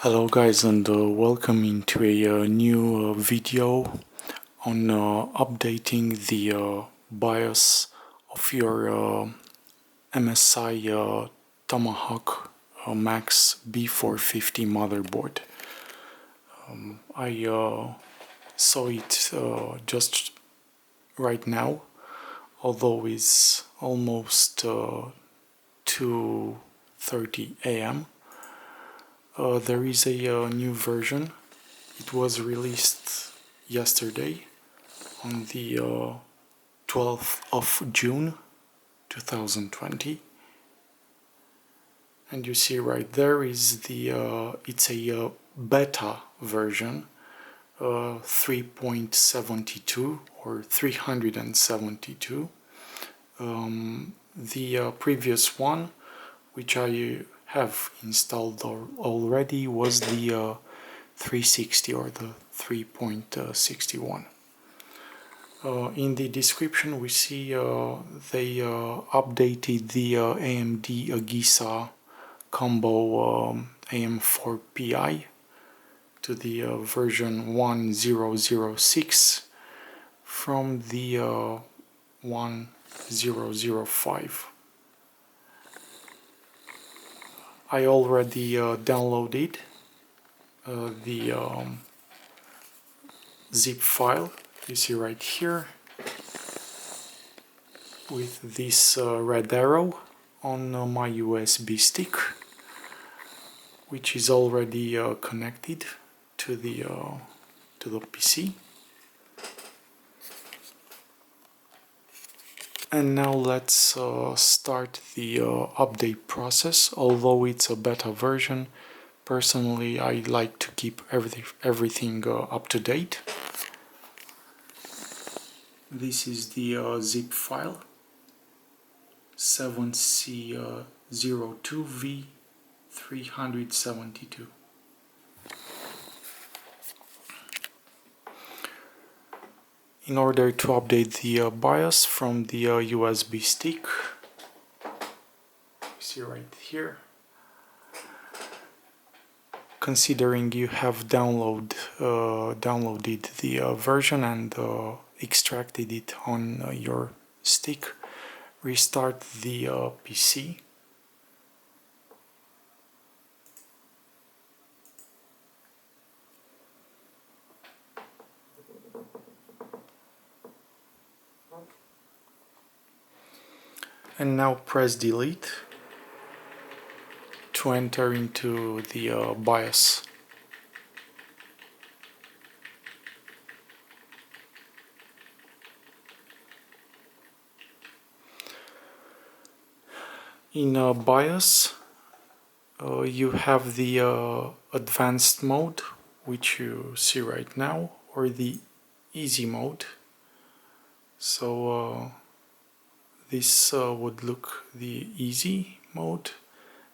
Hello guys, and welcome into a new video on updating the BIOS of your MSI Tomahawk Max B450 motherboard. I saw it just right now, although it's almost 2:30 a.m. There is a new version. It was released yesterday on the 12th of June 2020, and you see right there is it's a beta version 3.72 or 372. The previous one, which I have installed already, was the 360 or the 3.61. In the description we see they updated the AMD AGESA combo AM4PI to the version 1006 from the 1005. I already downloaded the zip file you see right here with this red arrow on my USB stick, which is already connected to the PC. And now let's start the update process. Although it's a beta version, personally I like to keep everything up to date. This is the zip file 7C02V372. In order to update the BIOS from the USB stick, you see right here, considering you have downloaded the version and extracted it on your stick, restart the PC. And now press delete to enter into the BIOS. In BIOS you have the advanced mode, which you see right now, or the easy mode. So this would look the easy mode,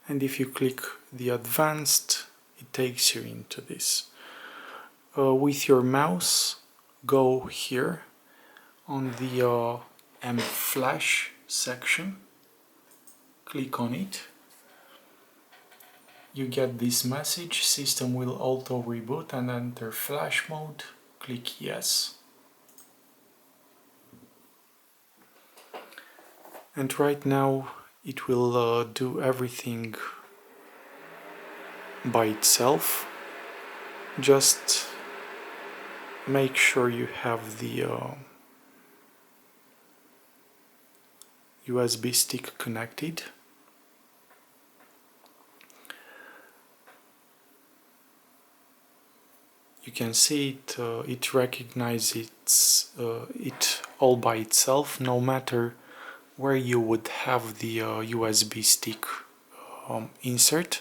and if you click the advanced, it takes you into this. With your mouse, go here on the M-Flash section, click on it. You get this message: system will auto reboot and enter flash mode. Click yes. And right now it will do everything by itself. Just make sure you have the USB stick connected. You can see it recognizes it all by itself, no matter where you would have the USB stick insert.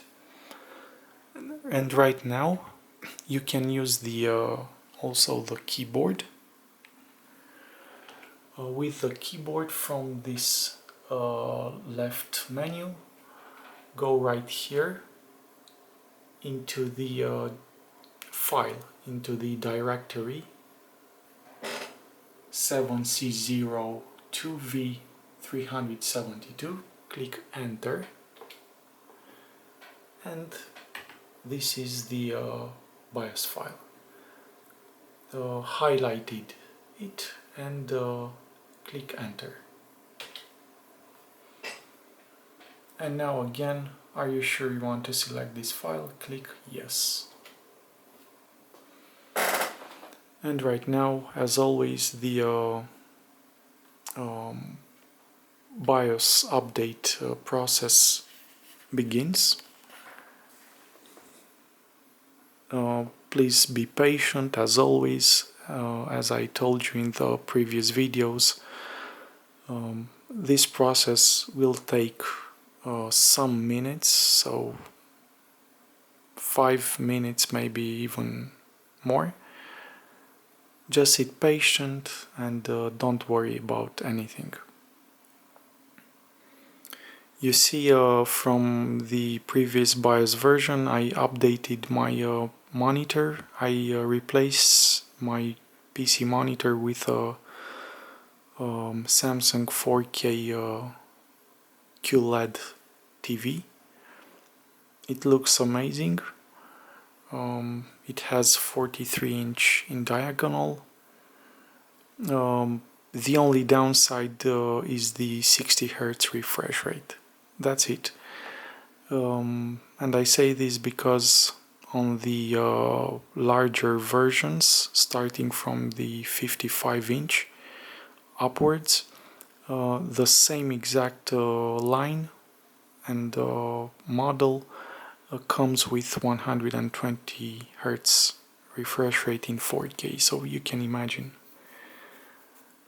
And right now you can use the also the keyboard. With the keyboard, from this left menu, go right here into the file, into the directory 7C02V372, click enter, and this is the BIOS file. Highlighted it and click enter. And now again, are you sure you want to select this file? Click yes. And right now, as always, the BIOS update process begins. Please be patient as always. As I told you in the previous videos, this process will take some minutes, so 5 minutes, maybe even more. Just sit patient and don't worry about anything. You see, from the previous BIOS version, I updated my monitor. I replaced my PC monitor with a Samsung 4K QLED TV. It looks amazing. It has 43-inch in diagonal. The only downside is the 60 Hz refresh rate. That's it. And I say this because on the larger versions, starting from the 55-inch upwards, the same exact line and model comes with 120 Hz refresh rate in 4K, so you can imagine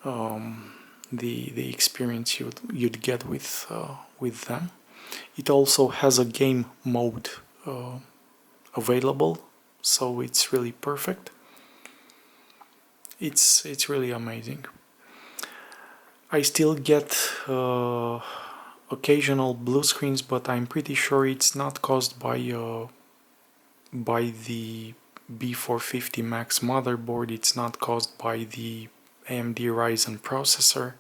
the experience you'd get with them. It also has a game mode available, so it's really perfect. It's really amazing. I still get occasional blue screens, but I'm pretty sure it's not caused by the B450 Max motherboard. It's not caused by the AMD Ryzen processor.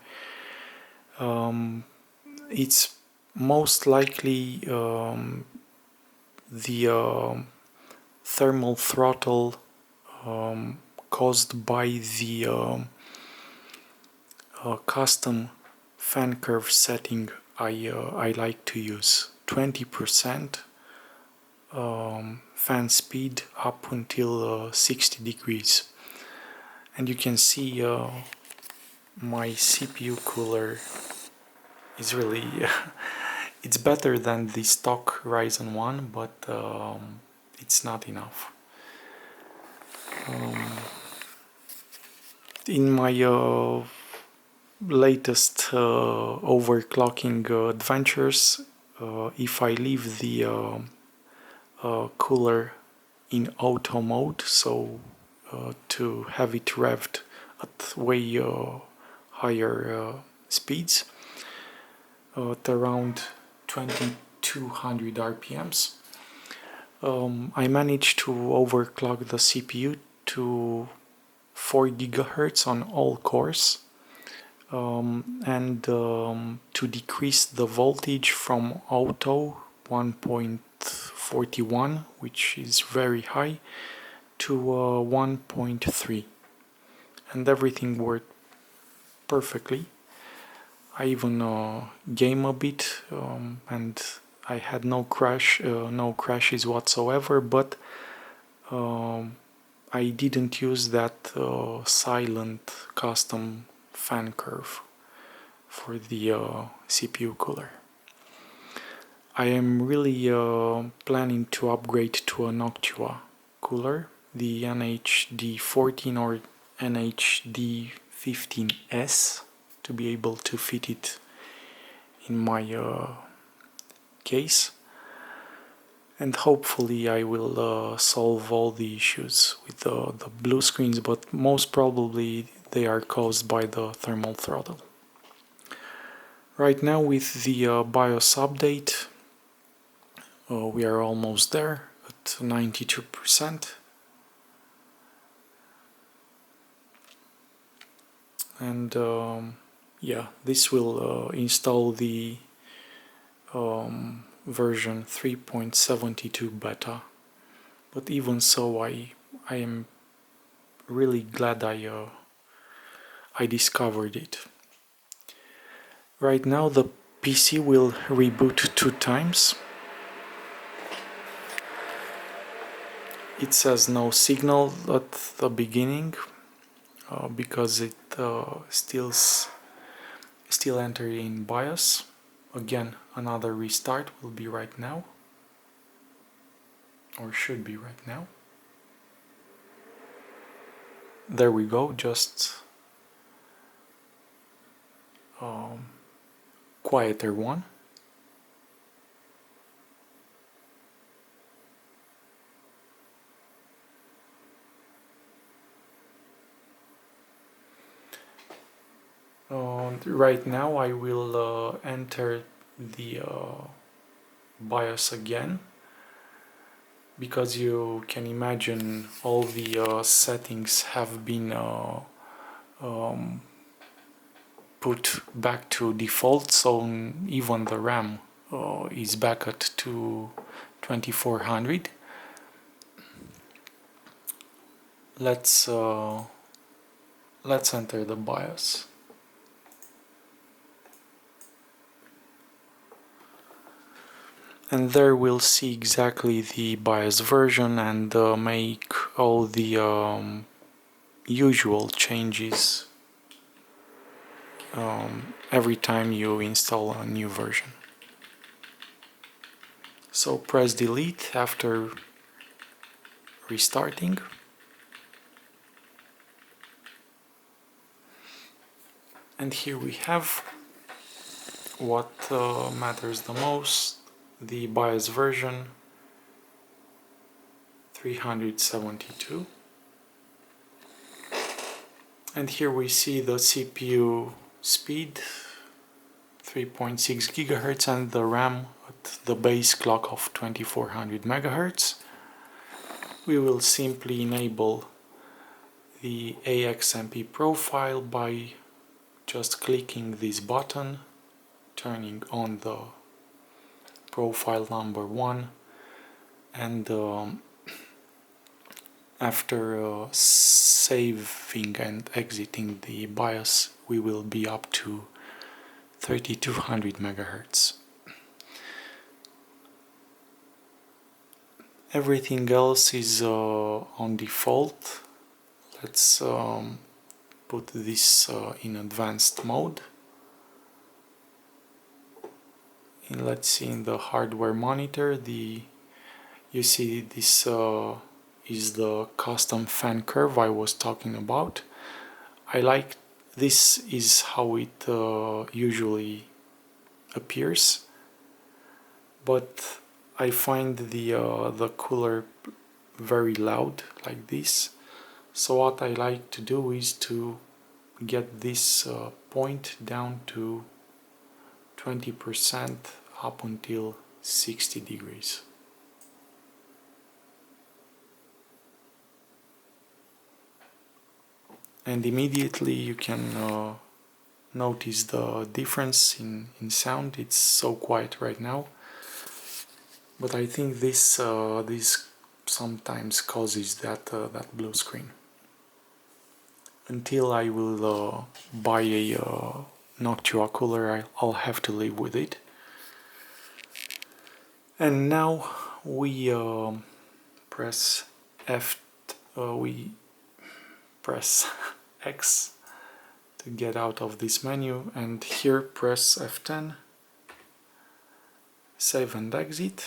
It's most likely the thermal throttle caused by the custom fan curve setting I like to use. 20% fan speed up until 60 degrees. And you can see my CPU cooler is really it's better than the stock Ryzen 1, but it's not enough. In my latest overclocking adventures, if I leave the cooler in auto mode, so to have it revved at way higher speeds, at around 2200 RPMs, I managed to overclock the CPU to 4 GHz on all cores, and to decrease the voltage from auto 1.41, which is very high, to 1.3, and everything worked perfectly. I even game a bit, and I had no crashes whatsoever, but I didn't use that silent custom fan curve for the CPU cooler. I am really planning to upgrade to a Noctua cooler, the NH-D14 or NH-D15S, to be able to fit it in my case, and hopefully I will solve all the issues with the blue screens, but most probably they are caused by the thermal throttle. Right now with the BIOS update, we are almost there at 92%. And yeah, this will install the version 3.72 beta but even so I am really glad I discovered it. Right now the PC will reboot 2 times. It says no signal at the beginning because it still entering in BIOS. Again, another restart will be right now, or should be right now. There we go, just quieter one. Right now I will enter the BIOS again, because you can imagine all the settings have been put back to default, so even the RAM is back at 2400. Let's enter the BIOS. And there we'll see exactly the BIOS version and make all the usual changes every time you install a new version. So press delete after restarting. And here we have what matters the most, the BIOS version 372. And here we see the CPU speed 3.6 GHz and the RAM at the base clock of 2400 MHz. We will simply enable the AXMP profile by just clicking this button, turning on the profile number 1, and after saving and exiting the BIOS we will be up to 3200 MHz. Everything else is on default. Let's put this in advanced mode. And let's see, in the hardware monitor, you see this is the custom fan curve I was talking about. I like this is how it usually appears, but I find the cooler very loud like this. So what I like to do is to get this point down to 20% up until 60 degrees. And immediately you can notice the difference in sound. It's so quiet right now, but I think this sometimes causes that blue screen. Until I will buy a Noctua cooler, I'll have to live with it. And now we press X to get out of this menu, and here press F10, save and exit.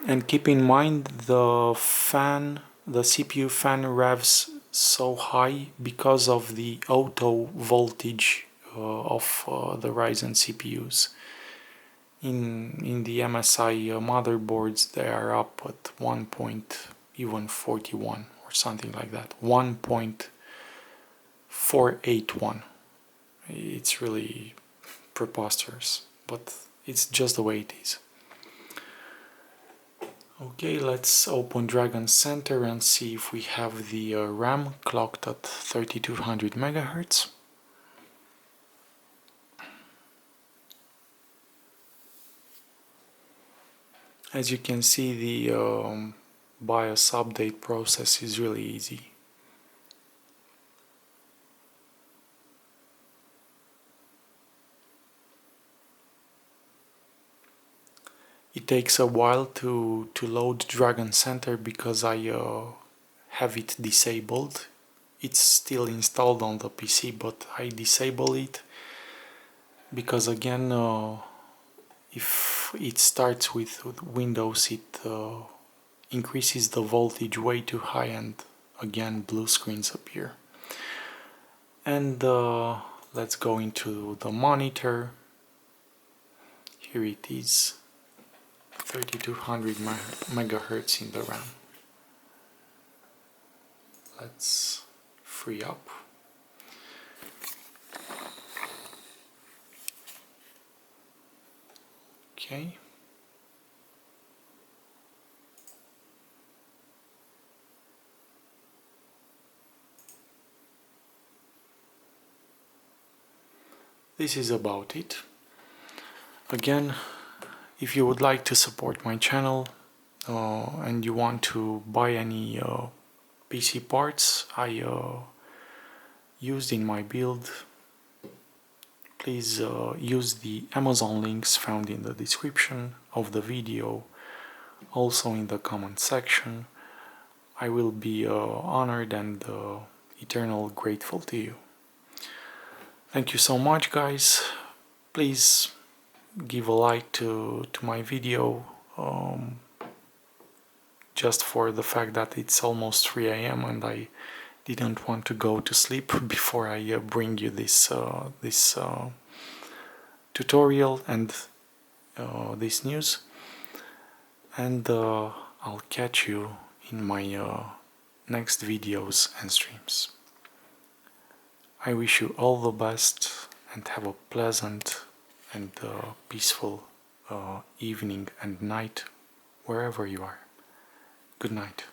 And keep in mind the CPU fan revs so high because of the auto voltage of the Ryzen CPUs. In the MSI motherboards they are up at 1.41 or something like that, 1.481. It's really preposterous, but it's just the way it is. Okay, let's open Dragon Center and see if we have the RAM clocked at 3200 MHz. As you can see, the BIOS update process is really easy. It takes a while to load Dragon Center because I have it disabled. It's still installed on the PC, but I disable it because again, if it starts with Windows, it increases the voltage way too high and again blue screens appear. And let's go into the monitor. Here it is, 3200 megahertz in the RAM. Let's free up. Okay. This is about it. Again, if you would like to support my channel and you want to buy any PC parts I used in my build, please use the Amazon links found in the description of the video, also in the comment section. I will be honored and eternal grateful to you. Thank you so much, guys. Please give a like to my video, just for the fact that it's almost 3 AM and I didn't want to go to sleep before I bring you this tutorial and this news. And I'll catch you in my next videos and streams. I wish you all the best and have a pleasant and peaceful evening and night wherever you are. Good night.